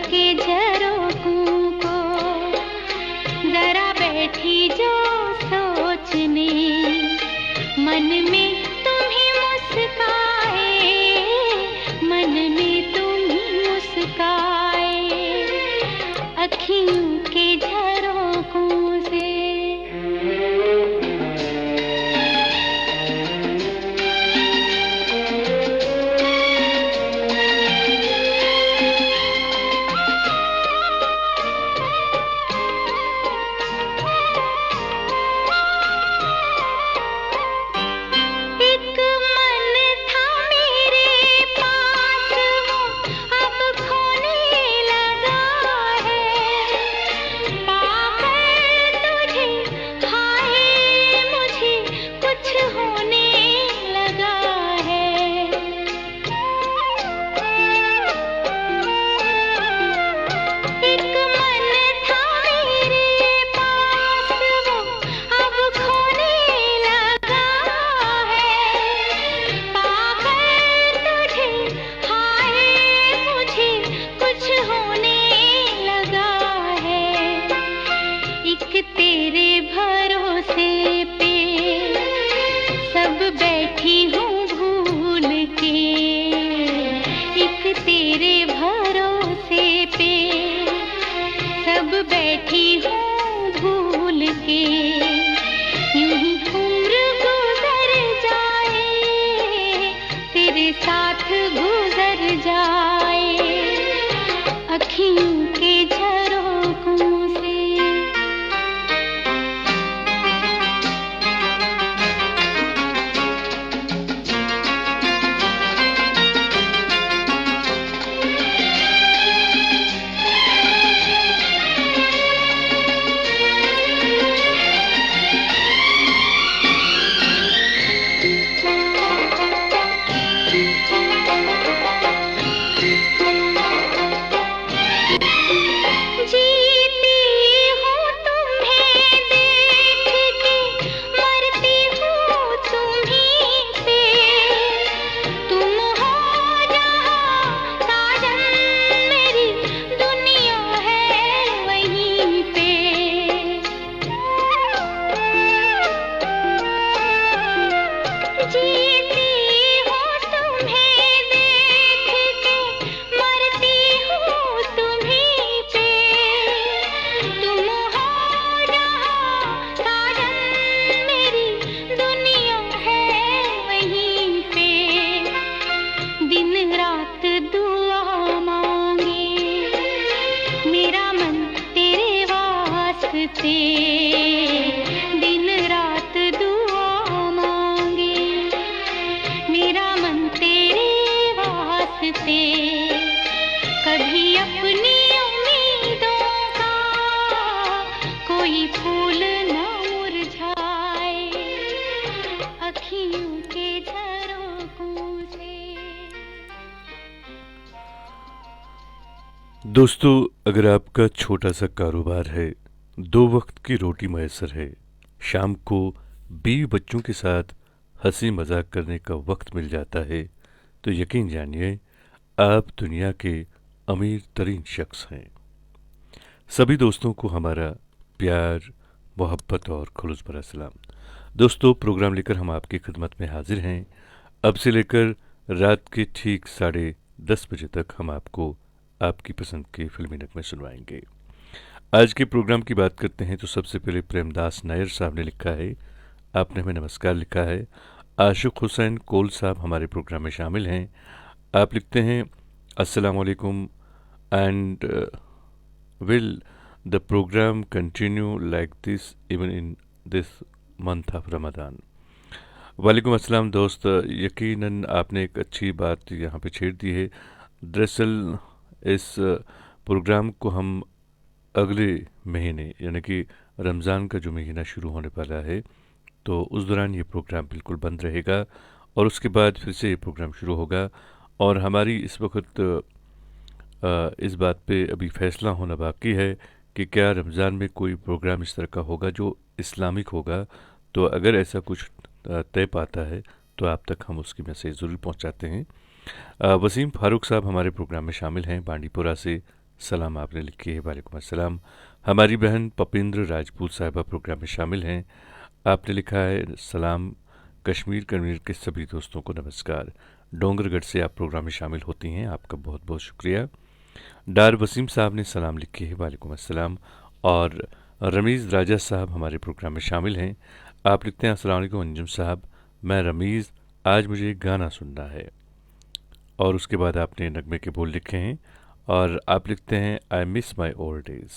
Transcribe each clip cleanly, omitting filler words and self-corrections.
के झरोखों को जरा बैठी जो सोचने, मन में तुम ही मुस्काए, मन में तुम ही मुस्काए, अखियों के झरोखों से। दोस्तों, अगर आपका छोटा सा कारोबार है, 2 वक्त की रोटी मैसर है, शाम को बीवी बच्चों के साथ हंसी मजाक करने का वक्त मिल जाता है, तो यकीन जानिए आप दुनिया के अमीर तरीन शख्स हैं। सभी दोस्तों को हमारा प्यार, मोहब्बत और खुलूस भरा सलाम। दोस्तों, प्रोग्राम लेकर हम आपकी खिदमत में हाजिर हैं। अब से लेकर रात के ठीक 10:30 बजे तक हम आपको आपकी पसंद के फिल्मी नगमे सुनवाएंगे। आज के प्रोग्राम की बात करते हैं तो सबसे पहले प्रेमदास नायर साहब ने लिखा है, आपने हमें नमस्कार लिखा है। आशिक हुसैन कोल साहब हमारे प्रोग्राम में शामिल हैं। आप लिखते हैं, अस्सलाम वालेकुम and will the program continue like this even in this month of Ramadan. वालेकुम अस्सलाम दोस्त, यकीनन आपने एक अच्छी बात यहाँ पे छेड़ दी है। दरअसल इस प्रोग्राम को हम अगले महीने यानी कि रमज़ान का जो महीना शुरू होने वाला है, तो उस दौरान ये प्रोग्राम बिल्कुल बंद रहेगा और उसके बाद फिर से ये प्रोग्राम शुरू होगा। और हमारी इस वक्त इस बात पे अभी फ़ैसला होना बाकी है कि क्या रमज़ान में कोई प्रोग्राम इस तरह का होगा जो इस्लामिक होगा। तो अगर ऐसा कुछ तय पाता है तो आप तक हम उसकी मैसेज ज़रूर पहुंचाते हैं। वसीम फ़ारूक साहब हमारे प्रोग्राम में शामिल हैं बांडीपुरा से। सलाम आपने लिखी है। वालेकुम अस्सलाम। हमारी बहन पपिंद्र राजपूत साहिबा प्रोग्राम में शामिल हैं। आपने लिखा है सलाम कश्मीर के सभी दोस्तों को नमस्कार। डोंगरगढ़ से आप प्रोग्राम में शामिल होती हैं, आपका बहुत बहुत शुक्रिया। डार वसीम साहब ने सलाम लिखी है। वालेकुम अस्सलाम। और रमीज़ राजा साहब हमारे प्रोग्राम में शामिल हैं। आप लिखते हैं अस्सलाम वालेकुम अंजुम साहब, मैं रमीज़, आज मुझे एक गाना सुनना है। और उसके बाद आपने नगमे के बोल लिखे हैं और आप लिखते हैं I miss my old days.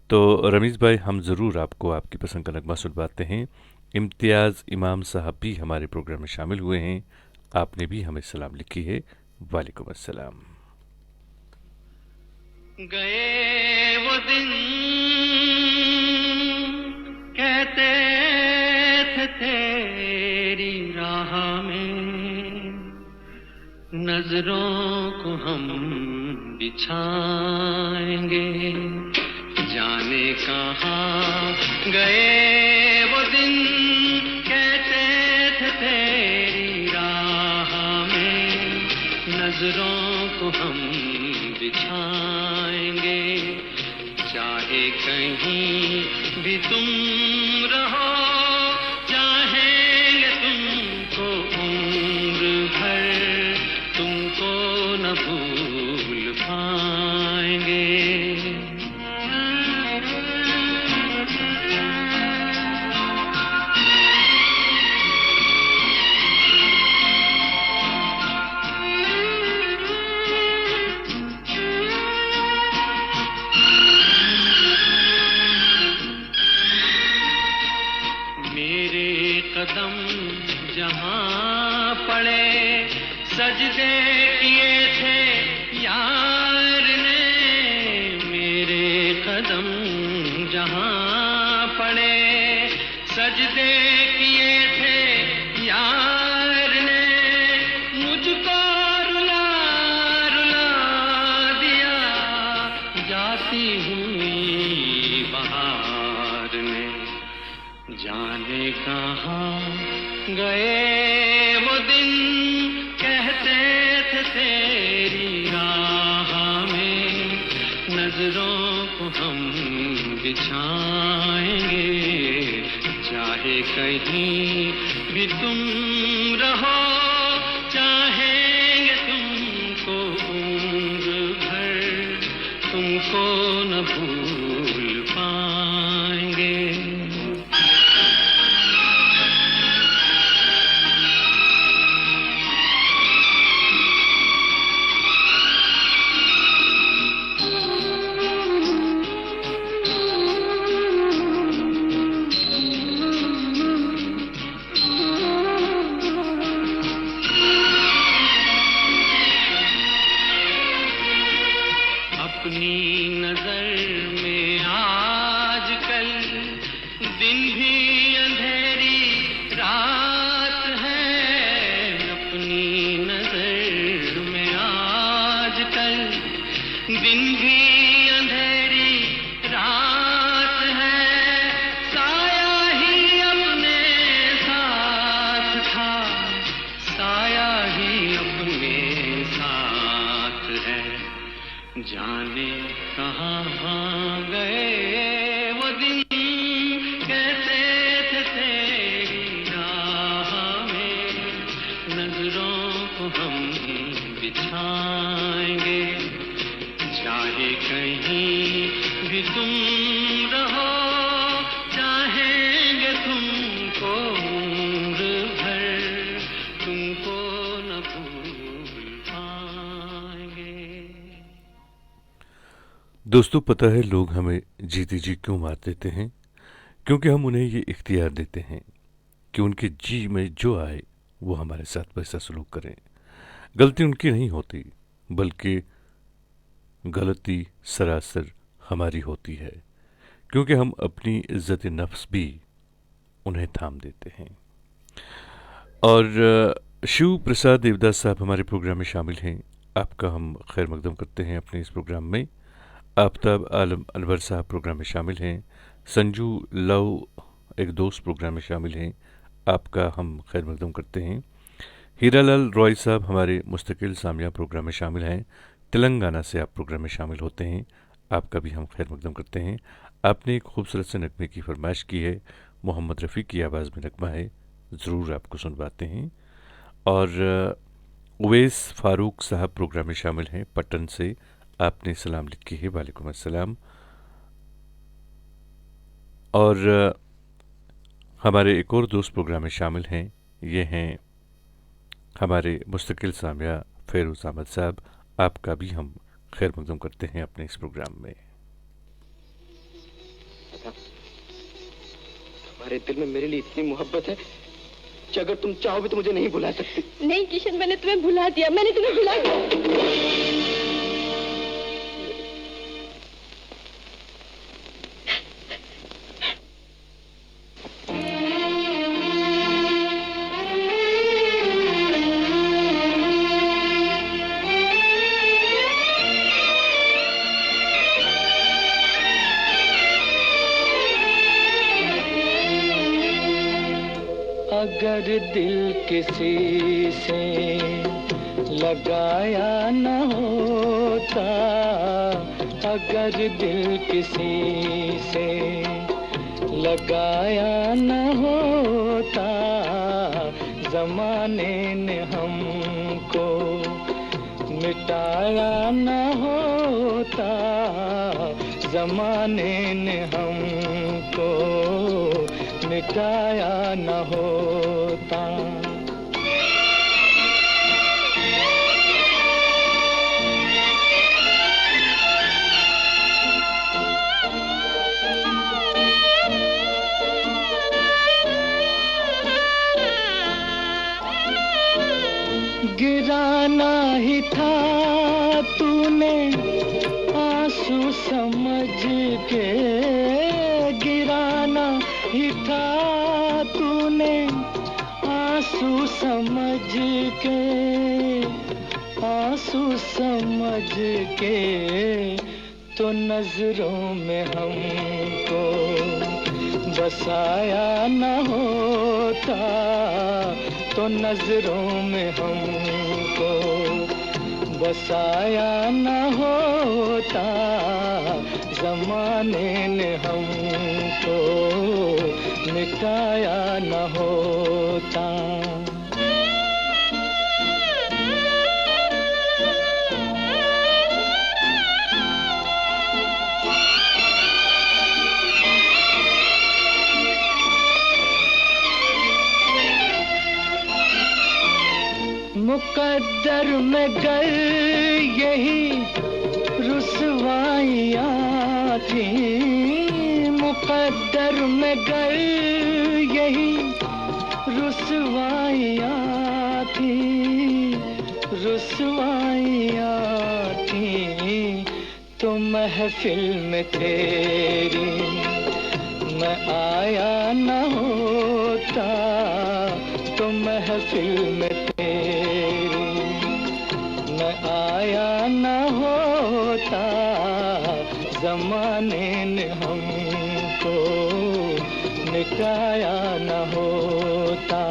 तो रमीज़ भाई, हम ज़रूर आपको आपकी पसंद का नगमा सुनवाते हैं। इम्तियाज़ इमाम साहब भी हमारे प्रोग्राम में शामिल हुए हैं, आपने भी हमें सलाम लिखी है। वालेकुम अस्सलाम। गए वो दिन कहते थे तेरी राह में नजरों को हम बिछाएंगे, जाने कहाँ गए वो दिन कहते थे तेरी राह में नजरों को हम बिछाएंगे, चाहे कहीं भी तुम रहो चाहेंगे तुमको उम्र भर, तुमको न भूल पाएंगे। कदम जहाँ पड़े सजदे किए थे यार ने, मेरे कदम जहाँ पड़े सजदे किए थे यार ने, मुझको रुला रुला दिया जाती हुई बहार ने, जाने कहाँ गए वो दिन कहते थे तेरी राह में नजरों को हम बिछाएंगे, चाहे कहीं भी तुम रहो चाहेंगे तुमको उम्र भर, तुमको न भूल पाएंगे। दोस्तों, पता है लोग हमें जीती जी क्यों मार देते हैं? क्योंकि हम उन्हें ये इख्तियार देते हैं कि उनके जी में जो आए वो हमारे साथ वैसा सलूक करें। गलती उनकी नहीं होती, बल्कि गलती सरासर हमारी होती है, क्योंकि हम अपनी इज्जत नफ्स भी उन्हें थाम देते हैं। और शिव प्रसाद देवदास साहब हमारे प्रोग्राम में शामिल हैं, आपका हम खैर मकदम करते हैं अपने इस प्रोग्राम में। आफ्ताब आलम अनवर साहब प्रोग्राम में शामिल हैं। संजू लव एक दोस्त प्रोग्राम में शामिल हैं, आपका हम खैर मकदम करते हैं। हीरालाल रॉय साहब हमारे मुस्तकिल सामिया प्रोग्राम में शामिल हैं। तेलंगाना से आप प्रोग्राम में शामिल होते हैं। आपका भी हम खैर मकदम करते हैं। आपने एक खूबसूरत से नगमे की फरमाइश की है, मोहम्मद रफ़ी की आवाज़ में नगमा है, ज़रूर आपको सुनवाते हैं। और उवैस फ़ारूक साहब प्रोग्राम में शामिल हैं पटन से। आपने सलाम लिखी है, वालेकुम अस्सलाम। और हमारे एक और दोस्त प्रोग्राम में शामिल हैं, ये हैं हमारे मुस्तकिल सामिया फेरोज अहमद साहब। आपका भी हम खैर मकदम करते हैं अपने इस प्रोग्राम में। तुम्हारे दिल में मेरे लिए इतनी मोहब्बत है कि अगर तुम चाहो भी तो मुझे नहीं भुला सकती। नहीं किशन, मैंने तुम्हें भुला दिया, मैंने तुम्हें भुला दिया। अगर दिल किसी से लगाया न होता, अगर दिल किसी से लगाया न होता, ज़माने ने हमको मिटाया न होता, ज़माने ने हमको मिटाया न होता। गिराना ही था तूने आंसू समझ के, गिराना ही था तूने आंसू समझ के, आंसू समझ के, तो नजरों में हमको बसाया न होता, तो नजरों में हमको बसाया न होता, ज़माने ने हमको मिटाया न होता। मुकद्दर में गर यही रुसवाइयाँ थी, मुकद्दर में गर यही रुसवाइयाँ थी, रुसवाइयाँ थी, तो महफिल में तेरी मैं आया न होता, तो महफिल में तेरी मैं आया न होता, ज़माने ने हमको मिटाया न होता।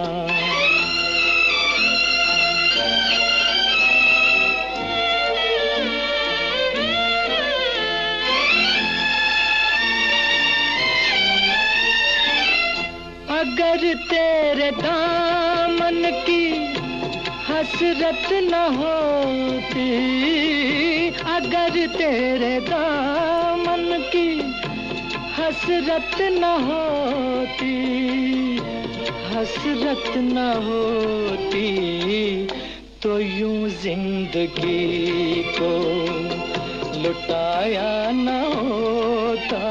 अगर तेरे दामन की हसरत न होती, अगर तेरे दामन की हसरत न होती, हसरत न होती, तो यूं जिंदगी को लुटाया न होता,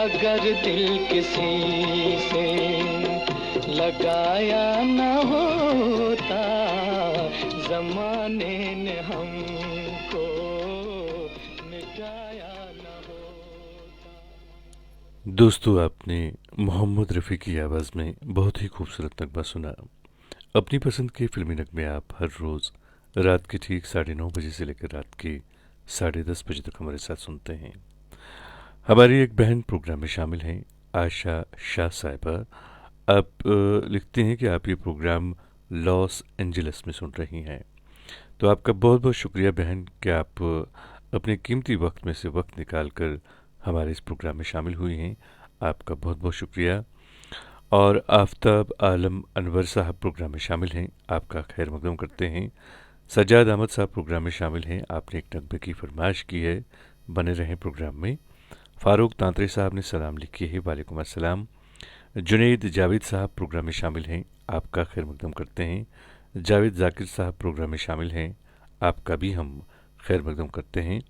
अगर दिल किसी से लगाया न होता, ज़माने ने हमको मिटाया न होता। दोस्तों, आपने मोहम्मद रफ़ी की आवाज़ में बहुत ही खूबसूरत नगमा सुना। अपनी पसंद के फिल्मी नगमे आप हर रोज़ रात के ठीक 9:30 बजे से लेकर रात के 10:30 बजे तक हमारे साथ सुनते हैं। हमारी एक बहन प्रोग्राम में शामिल हैं, आशा शाह साहिबा। आप लिखते हैं कि आप ये प्रोग्राम लॉस एंजलिस में सुन रही हैं। तो आपका बहुत बहुत शुक्रिया बहन कि आप अपने कीमती वक्त में से वक्त निकाल कर हमारे इस प्रोग्राम में शामिल हुई हैं। आपका बहुत बहुत शुक्रिया। और आफ्ताब आलम अनवर साहब प्रोग्राम में शामिल हैं, आपका खैर मकदम करते हैं। सज्जाद अहमद साहब प्रोग्राम में शामिल हैं, आपने एक नगमे की फरमाइश की है, बने रहें प्रोग्राम में। फ़ारूक तांतरे साहब ने सलाम लिखी है, वालेकुम अस्सलाम। जुनैद जावेद साहब प्रोग्राम में शामिल हैं, आपका खैर मकदम करते हैं। जावेद जाकिर साहब प्रोग्राम में शामिल हैं, आपका भी हम खैर मकदम करते हैं।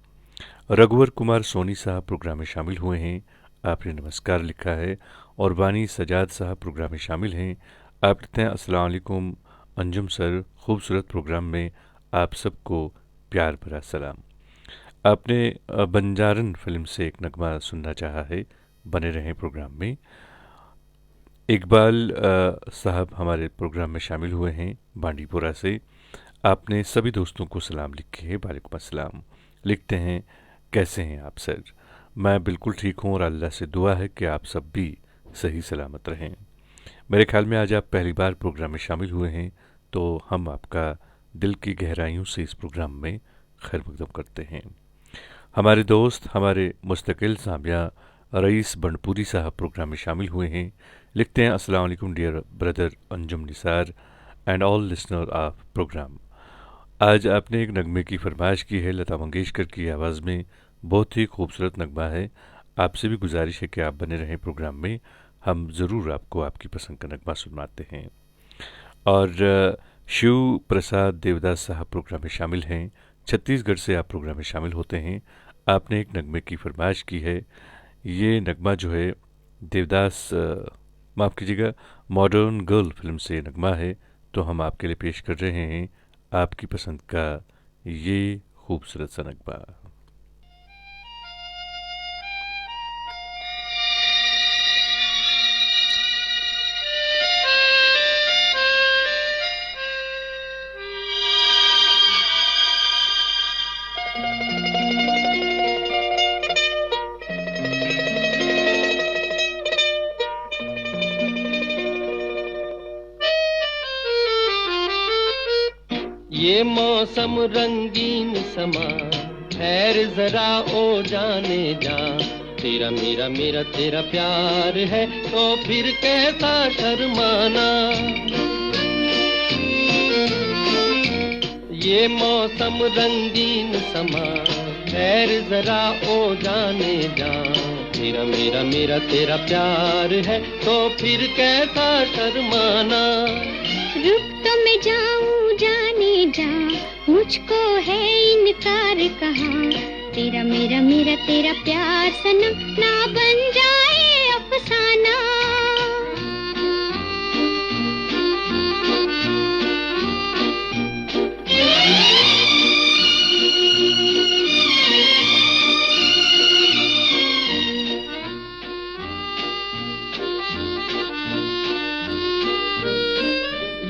रघुवर कुमार सोनी साहब प्रोग्राम में शामिल हुए हैं, आपने नमस्कार लिखा है। और वानी सजाद साहब प्रोग्राम में शामिल हैं, आप लिखते हैं अस्सलाम वालेकुम अंजुम सर, खूबसूरत प्रोग्राम में आप सबको प्यार भरा सलाम। आपने बंजारन फिल्म से एक नगमा सुनना चाहा है, बने रहें प्रोग्राम में। इकबाल साहब हमारे प्रोग्राम में शामिल हुए हैं बांडीपुरा से, आपने सभी दोस्तों को सलाम लिखे है, वालेकुम अस्सलाम। लिखते हैं कैसे हैं आप सर, मैं बिल्कुल ठीक हूँ और अल्लाह से दुआ है कि आप सब भी सही सलामत रहें। मेरे ख्याल में आज आप पहली बार प्रोग्राम में शामिल हुए हैं, तो हम आपका दिल की गहराइयों से इस प्रोग्राम में खैर मकदम करते हैं। हमारे दोस्त, हमारे मुस्तकिल सामिया रईस बंडपुरी साहब प्रोग्राम में शामिल हुए हैं, लिखते हैं अस्सलाम वालेकुम dear brother Anjum Nisar and all listener of program. आज आपने एक नगमे की फरमाइश की है, लता मंगेशकर की आवाज़ में, बहुत ही खूबसूरत नगमा है। आपसे भी गुजारिश है कि आप बने रहें प्रोग्राम में, हम ज़रूर आपको आपकी पसंद का नगमा सुनवाते हैं। और शिव प्रसाद देवदास साहब प्रोग्राम में शामिल हैं, छत्तीसगढ़ से आप प्रोग्राम में शामिल होते हैं। आपने एक नगमे की फरमाइश की है, ये नगमा जो है देवदास माफ़ कीजिएगा मॉडर्न गर्ल फिल्म से नगमा है, तो हम आपके लिए पेश कर रहे हैं आपकी पसंद का ये खूबसूरत सा नगमा। ये मौसम रंगीन समा, खैर जरा ओ जाने जा, तेरा मेरा मेरा तेरा प्यार है तो फिर कैसा शर्माना। ये मौसम रंगीन समा, खैर जरा ओ जाने जा, तेरा मेरा मेरा तेरा प्यार है तो फिर कैसा शर्माना। रुक तो मैं जाऊं जाने जा, मुझको है इनकार कहाँ, तेरा मेरा मेरा तेरा प्यार सनम ना बन जाए अफसाना।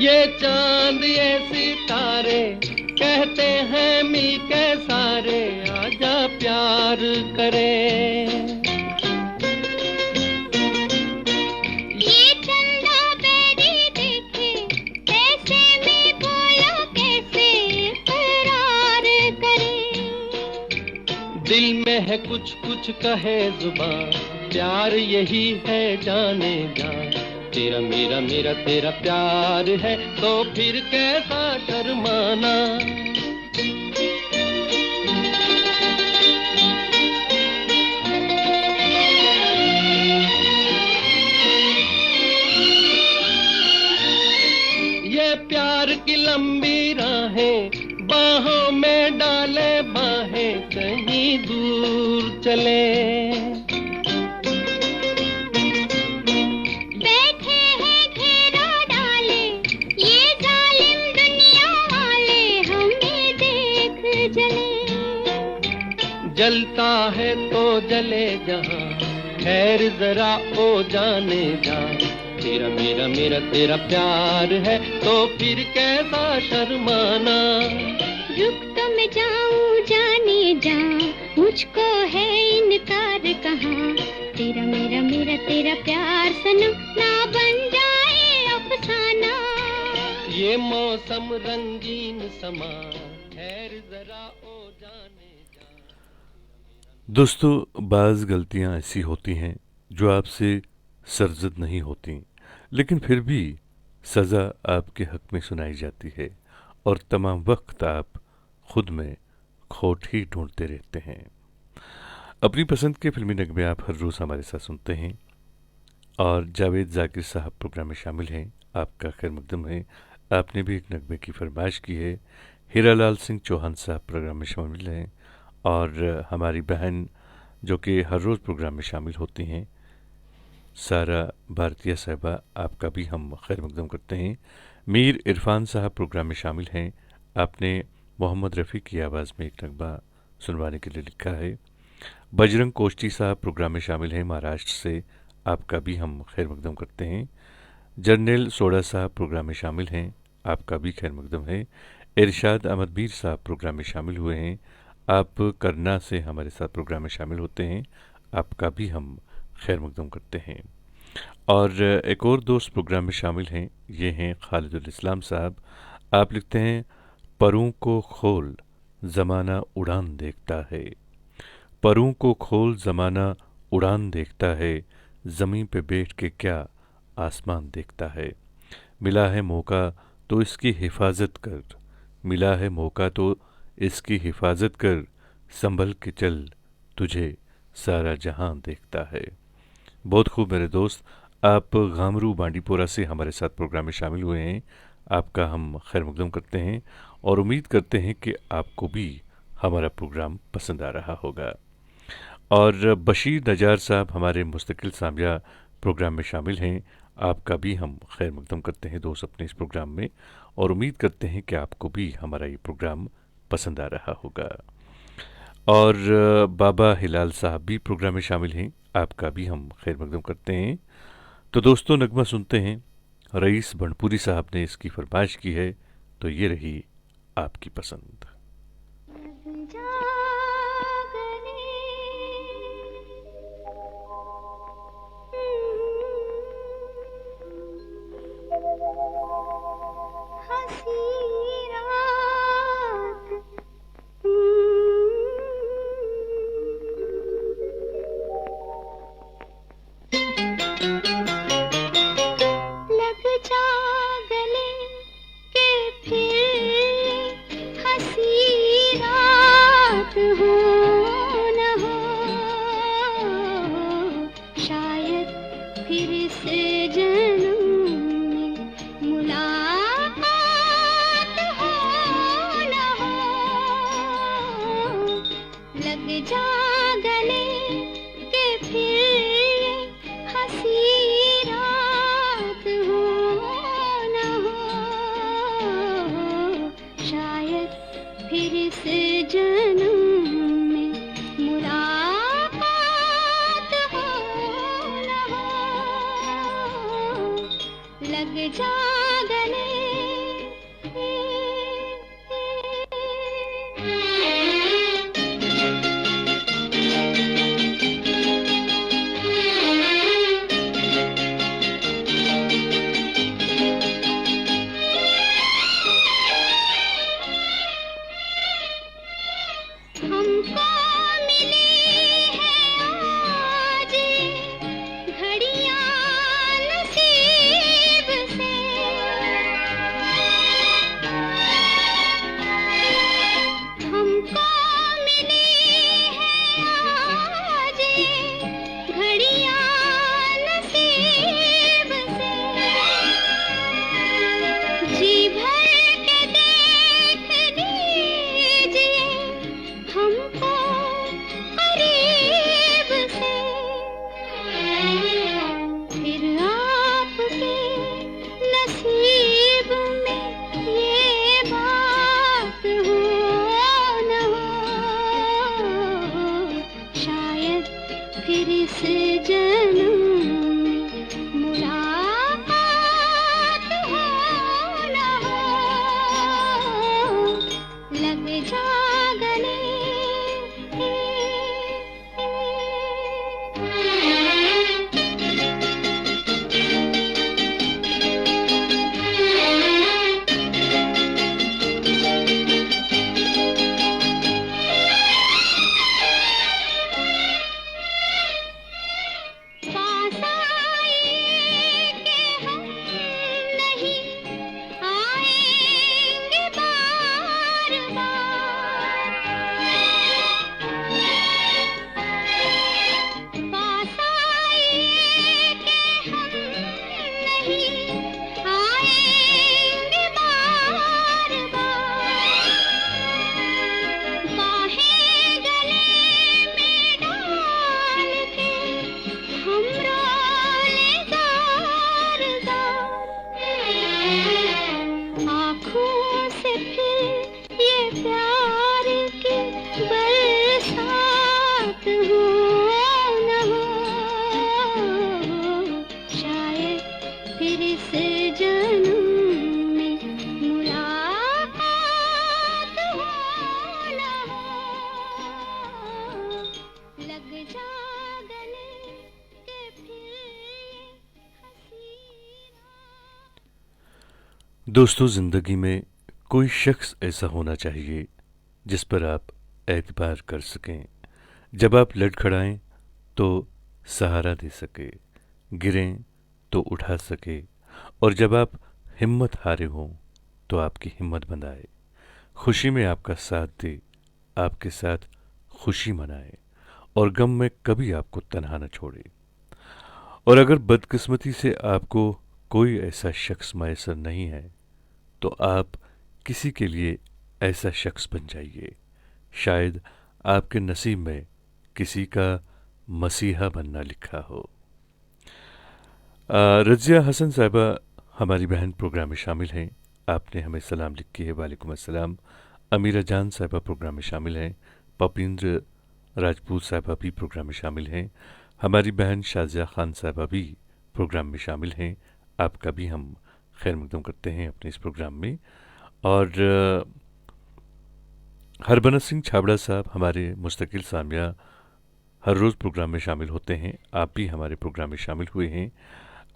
ये चांद ये सितारे कहते हैं मिल के सारे, आजा प्यार करें। ये चंदा बेरी देखे कैसे में बोलो कैसे करार करे। दिल में है कुछ कुछ कहे जुबान, प्यार यही है जाने जा, तेरा मेरा मेरा तेरा प्यार है तो फिर कैसा शर्माना। ये प्यार की लंबी राहें, बाहों में डाले बाहें, कहीं दूर चले। जलता है तो जले जहां, खैर जरा ओ जाने जा, तेरा मेरा मेरा तेरा प्यार है तो फिर कैसा शर्माना। रुक तो मैं जाऊं जाने जा, मुझको है इनकार कहाँ, तेरा मेरा मेरा तेरा प्यार सनम ना बन जाए अफसाना। ये मौसम रंगीन समा, खैर जरा ओ जाने जा। दोस्तों, बाज़ गलतियां ऐसी होती हैं जो आपसे सरजद नहीं होती, लेकिन फिर भी सज़ा आपके हक में सुनाई जाती है और तमाम वक्त आप खुद में खोट ही ढूंढते रहते हैं। अपनी पसंद के फिल्मी नगमे आप हर रोज़ हमारे साथ सुनते हैं और जावेद जाकिर साहब प्रोग्राम में शामिल हैं। आपका खैर मकदम है। आपने भी एक नगमे की फरमाइश की है। हीरालाल सिंह चौहान साहब प्रोग्राम में शामिल हैं और हमारी बहन जो कि हर रोज़ प्रोग्राम में शामिल होती हैं, सारा भारतीय साहिबा, आपका भी हम खैर मकदम करते हैं। मीर इरफान साहब प्रोग्राम में शामिल हैं। आपने मोहम्मद रफ़ी की आवाज़ में एक नगमा सुनवाने के लिए लिखा है। बजरंग कोष्टी साहब प्रोग्राम में शामिल हैं महाराष्ट्र से, आपका भी हम खैर मकदम करते हैं। जर्नल सोडा साहब प्रोग्राम में शामिल हैं, आपका भी खैर मकदम है। इरशाद अहमद मीर साहब प्रोग्राम में शामिल हुए हैं। आप करना से हमारे साथ प्रोग्राम में शामिल होते हैं, आपका भी हम खैर मकदम करते हैं। और एक और दोस्त प्रोग्राम में शामिल हैं, ये हैं खालिदुल इस्लाम साहब। आप लिखते हैं, परों को खोल ज़माना उड़ान देखता है, परों को खोल ज़माना उड़ान देखता है, ज़मीन पे बैठ के क्या आसमान देखता है। मिला है मौका तो इसकी हिफाजत कर, मिला है मौका तो इसकी हिफाजत कर, संभल के चल तुझे सारा जहां देखता है। बहुत खूब मेरे दोस्त, आप गामरू बांडीपोरा से हमारे साथ प्रोग्राम में शामिल हुए हैं, आपका हम खैर मकदम करते हैं और उम्मीद करते हैं कि आपको भी हमारा प्रोग्राम पसंद आ रहा होगा। और बशीर नजार साहब हमारे मुस्तकिल सामिया प्रोग्राम में शामिल हैं, आपका भी हम खैर मकदम करते हैं दोस्त अपने इस प्रोग्राम में और उम्मीद करते हैं कि आपको भी हमारा ये प्रोग्राम पसंद आ रहा होगा। और बाबा हिलाल साहब भी प्रोग्राम में शामिल हैं, आपका भी हम खैर मकदम करते हैं। तो दोस्तों, नगमा सुनते हैं। रईस बनपुरी साहब ने इसकी फरमाइश की है, तो ये रही आपकी पसंद। हो न हो, शायद फिर इस जन्म में मुलाकात हो न हो, लग जा गले के फिर हसीना। दोस्तों, जिंदगी में कोई शख्स ऐसा होना चाहिए जिस पर आप एतबार कर सकें। जब आप लड़खड़ाएं तो सहारा दे सके, गिरें तो उठा सके, और जब आप हिम्मत हारे हों तो आपकी हिम्मत बंधाए, खुशी में आपका साथ दे, आपके साथ खुशी मनाए, और गम में कभी आपको तन्हा न छोड़े। और अगर बदकिस्मती से आपको कोई ऐसा शख्स मैसर नहीं है तो आप किसी के लिए ऐसा शख्स बन जाइए। शायद आपके नसीब में किसी का मसीहा बनना लिखा हो। रज़िया हसन साहिबा हमारी बहन प्रोग्राम में शामिल हैं। आपने हमें सलाम लिखी है, वालेकुम अस्सलाम। अमीरा जान साहिबा प्रोग्राम में शामिल हैं। पपिंद्र राजपूत साहिबा भी प्रोग्राम में शामिल हैं। हमारी बहन शाजिया खान साहिबा भी प्रोग्राम में शामिल हैं। आपका भी हम खैर मकदम करते हैं अपने इस प्रोग्राम में। और हरबनस सिंह छाबड़ा साहब हमारे मुस्तकिल सामिया हर रोज़ प्रोग्राम में शामिल होते हैं। आप भी हमारे प्रोग्राम में शामिल हुए हैं।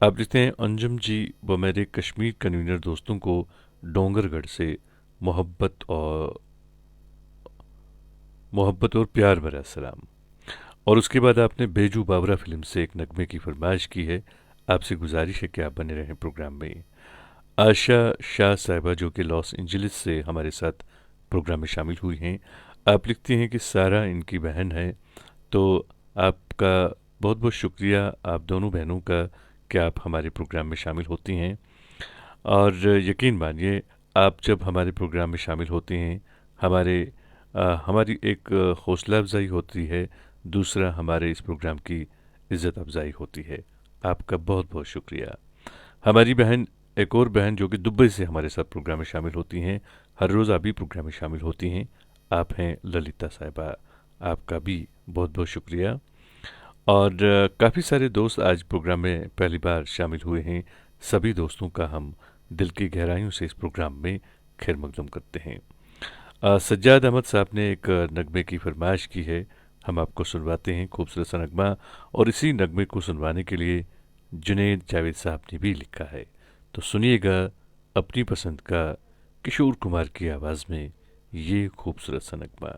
आप लिखते हैं, अंजुम जी व मेरे कश्मीर कन्वीनर दोस्तों को डोंगरगढ़ से मोहब्बत और प्यार भरा सलाम। और उसके बाद आपने बेजू बावरा फिल्म से एक नगमे की फरमाइश की है। आपसे गुजारिश है कि आप बने रहें प्रोग्राम में। आशा शाह साहिबा जो कि लॉस एंजलिस से हमारे साथ प्रोग्राम में शामिल हुई हैं, आप लिखती हैं कि सारा इनकी बहन है। तो आपका बहुत बहुत शुक्रिया आप दोनों बहनों का कि आप हमारे प्रोग्राम में शामिल होती हैं। और यकीन मानिए, आप जब हमारे प्रोग्राम में शामिल होती हैं हमारी एक हौसला अफजाई होती है, दूसरा हमारे इस प्रोग्राम की इज़्ज़त अफजाई होती है। आपका बहुत बहुत शुक्रिया। हमारी बहन, एक और बहन जो कि दुबई से हमारे साथ प्रोग्राम में शामिल होती हैं, हर रोज़ आप भी प्रोग्राम में शामिल होती हैं, आप हैं ललिता साहिबा। आपका भी बहुत बहुत शुक्रिया। और काफ़ी सारे दोस्त आज प्रोग्राम में पहली बार शामिल हुए हैं। सभी दोस्तों का हम दिल की गहराइयों से इस प्रोग्राम में खैर मकदम करते हैं। सज्जाद अहमद साहब ने एक नगमे की फरमाइश की है, हम आपको सुनवाते हैं खूबसूरत सा नगमा। और इसी नगमे को सुनवाने के लिए जुनैद जावेद साहब ने भी लिखा है। तो सुनिएगा अपनी पसंद का किशोर कुमार की आवाज़ में ये खूबसूरत सा नगमा।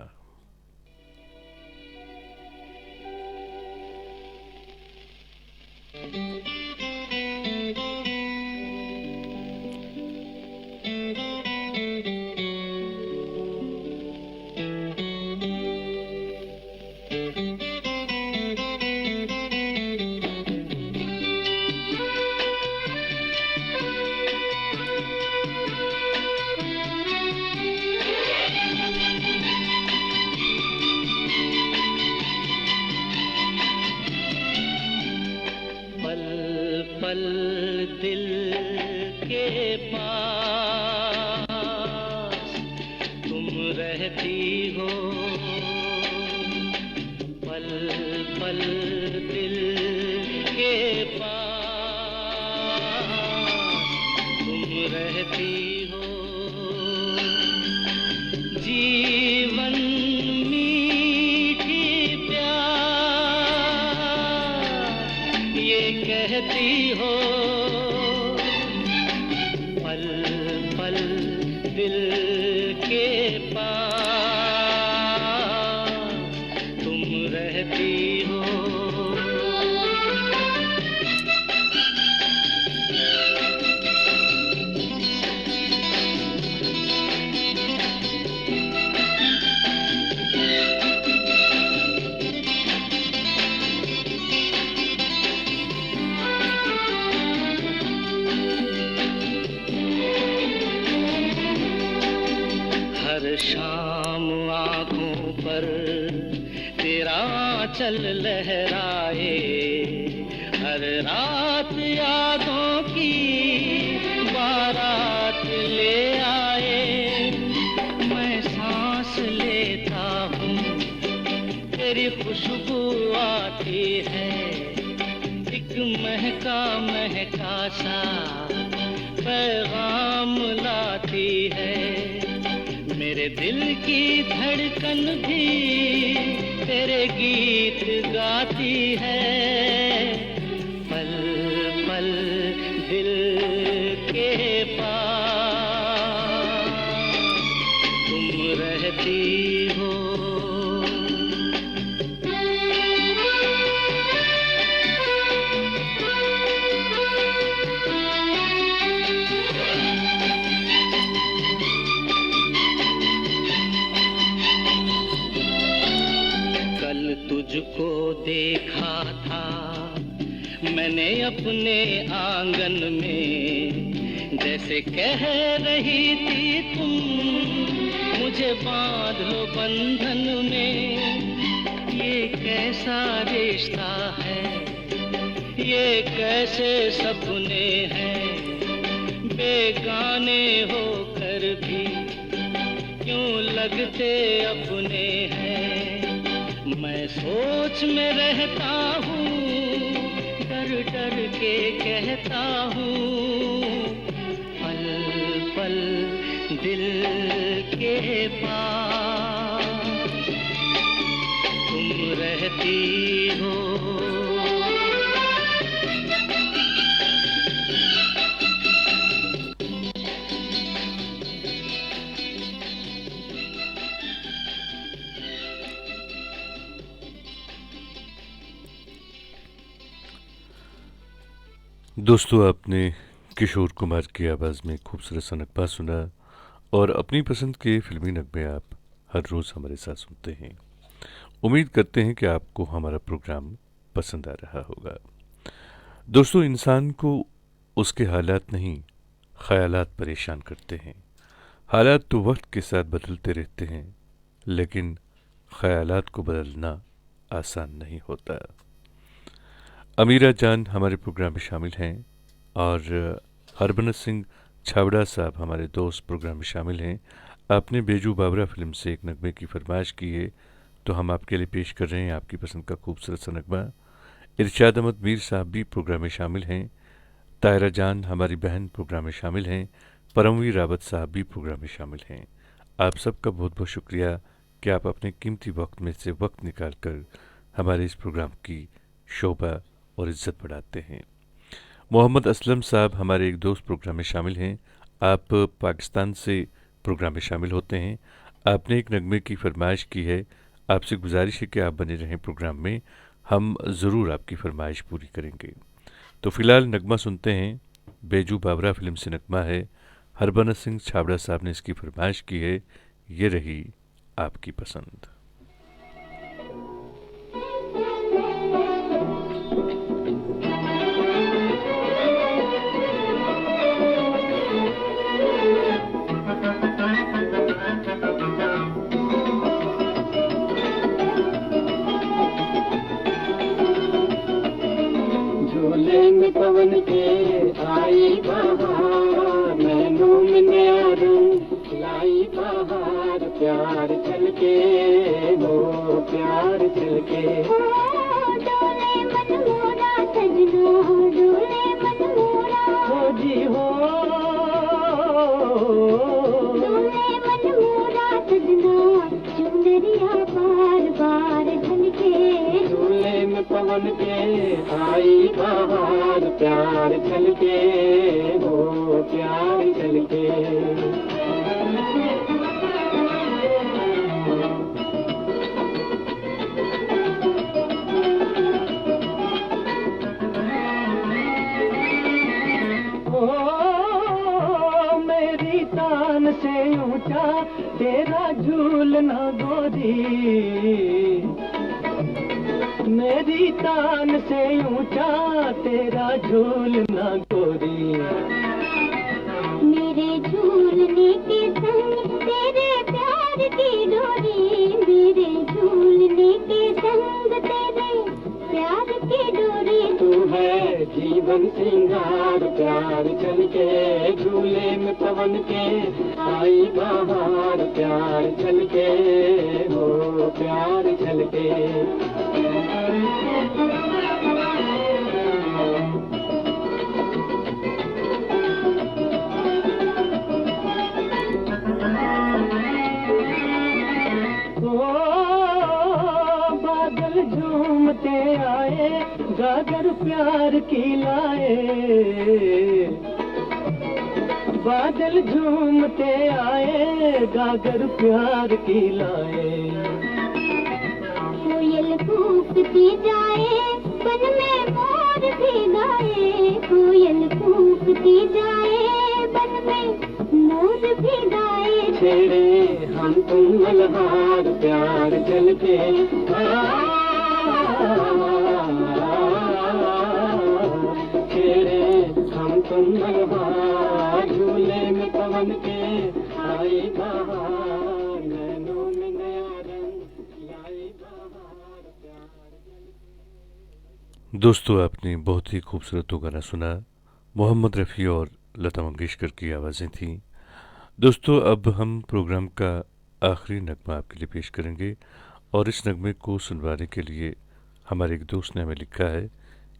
चल लहराए, हर रात यादों की बारात ले आए। मैं सांस लेता हूँ तेरी खुशबू आती है, एक महका महका सा पैगाम लाती है। मेरे दिल की धड़कन भी तेरे गीत गाती है। पल पल दिल के पास तुम रहती हो। तुझको देखा था मैंने अपने आंगन में, जैसे कह रही थी तुम मुझे बांध लो बंधन में। ये कैसा रिश्ता है, ये कैसे सपने हैं, बेगाने होकर भी क्यों लगते अपने हैं। मैं सोच में रहता हूँ, डर डर के कहता हूँ, पल पल दिल के पास तुम रहती हो। दोस्तों, आपने किशोर कुमार की आवाज़ में खूबसूरत सा नगमा सुना और अपनी पसंद के फिल्मी नगमे आप हर रोज़ हमारे साथ सुनते हैं। उम्मीद करते हैं कि आपको हमारा प्रोग्राम पसंद आ रहा होगा। दोस्तों, इंसान को उसके हालात नहीं, ख़यालात परेशान करते हैं। हालात तो वक्त के साथ बदलते रहते हैं, लेकिन ख़यालात को बदलना आसान नहीं होता। अमीरा जान हमारे प्रोग्राम में शामिल हैं और हरबंस सिंह छाबड़ा साहब हमारे दोस्त प्रोग्राम में शामिल हैं। आपने बेजू बाबरा फिल्म से एक नगमे की फरमाइश की है, तो हम आपके लिए पेश कर रहे हैं आपकी पसंद का खूबसूरत सा नगमा। इरशाद अहमद मीर साहब भी प्रोग्राम में शामिल हैं। तायरा जान हमारी बहन प्रोग्राम में शामिल हैं। परमवीर रावत साहब भी प्रोग्राम में शामिल हैं। आप सबका बहुत बहुत शुक्रिया कि आप अपने कीमती वक्त में से वक्त निकाल कर हमारे इस प्रोग्राम की शोभा और इज्जत बढ़ाते हैं। मोहम्मद असलम साहब हमारे एक दोस्त प्रोग्राम में शामिल हैं। आप पाकिस्तान से प्रोग्राम में शामिल होते हैं। आपने एक नगमे की फरमाइश की है। आपसे गुजारिश है कि आप बने रहें प्रोग्राम में, हम ज़रूर आपकी फरमाइश पूरी करेंगे। तो फ़िलहाल नगमा सुनते हैं। बेजू बाबरा फिल्म से नगमा है। हरबंस सिंह छाबड़ा साहब ने इसकी फरमाइश की है। ये रही आपकी पसंद। पवन के आई बहार, नैनों में नया रंग लाई बहार। प्यार छलके हो प्यार छलके, डोले मन मोरा सजना, डोले मन मोरा हो जी हो, डोले मन मोरा सजना, चुनरिया बार बार ढलके। झूले में पवन के आई बहार, प्यार छलके हो प्यार छलके। मेरी तान से ऊंचा तेरा झूलना गोरी, मेरी तान से ऊंचा तेरा झूलना गोरी। मेरे झूलने के संग तेरे प्यार की डोरी, मेरे झूलने के संग तेरे प्यार की डोरी। तू है जीवन सिंगार, प्यार छलके झूले में पवन के आई बहार। प्यार छलके हो प्यार छलके। झूमते आए गागर प्यार की लाए, बादल झूमते आए गागर प्यार की लाए। कोयल कूकती जाए बन में मोर भी गाए, कोयल कूकती जाए बन में मोर भी गाए। छेड़े हम तुम मल्हार प्यार जल के, छेड़े हम तुम मल्हार झूले में पवन के, आई बहार नैनों में नया रंग लाई बहार प्यार। दोस्तों, आपने बहुत ही खूबसूरत गाना सुना। मोहम्मद रफ़ी और लता मंगेशकर की आवाज़ें थीं। दोस्तों, अब हम प्रोग्राम का आखिरी नगमा आपके लिए पेश करेंगे और इस नगमे को सुनवाने के लिए हमारे एक दोस्त ने हमें लिखा है।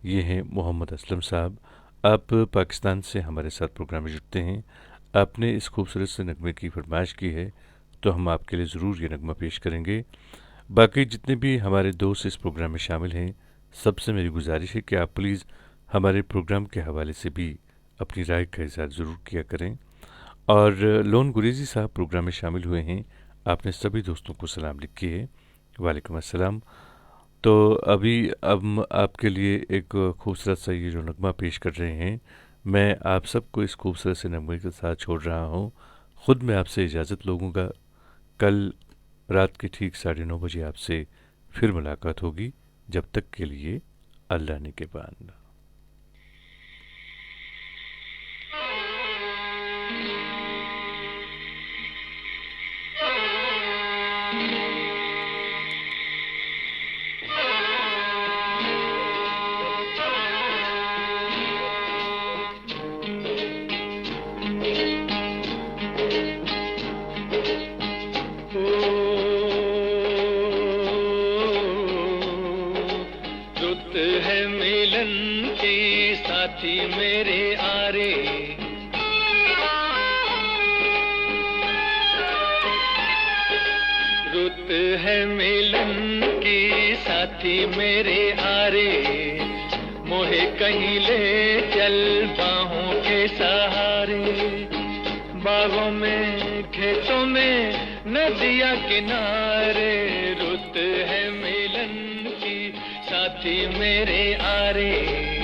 ये हैं मोहम्मद असलम साहब। आप पाकिस्तान से हमारे साथ प्रोग्राम में जुड़ते हैं। आपने इस खूबसूरत से नगमे की फरमाइश की है तो हम आपके लिए ज़रूर ये नगमा पेश करेंगे। बाकी जितने भी हमारे दोस्त इस प्रोग्राम में शामिल हैं, सबसे मेरी गुजारिश है कि आप प्लीज़ हमारे प्रोग्राम के हवाले से भी अपनी राय का इज़हार ज़रूर किया करें। और लोन गुरेजी साहब प्रोग्राम में शामिल हुए हैं। आपने सभी दोस्तों को सलाम लिखी है। वालेकुम अस्सलाम। तो अभी अब आपके लिए एक खूबसूरत सा ये जो नगमा पेश कर रहे हैं, मैं आप सबको इस खूबसूरत से नगमे के साथ छोड़ रहा हूँ। ख़ुद मैं आपसे इजाज़त लूँगा। कल रात के ठीक 9:30 बजे आपसे फिर मुलाकात होगी। जब तक के लिए अल्लाह निगहबान। मेरे आरे रुत है मिलन की साथी मेरे आरे, मोहे कहीं ले चल बाहों के सहारे, बागों में खेतों में नदिया किनारे, रुत है मिलन की साथी मेरे आरे।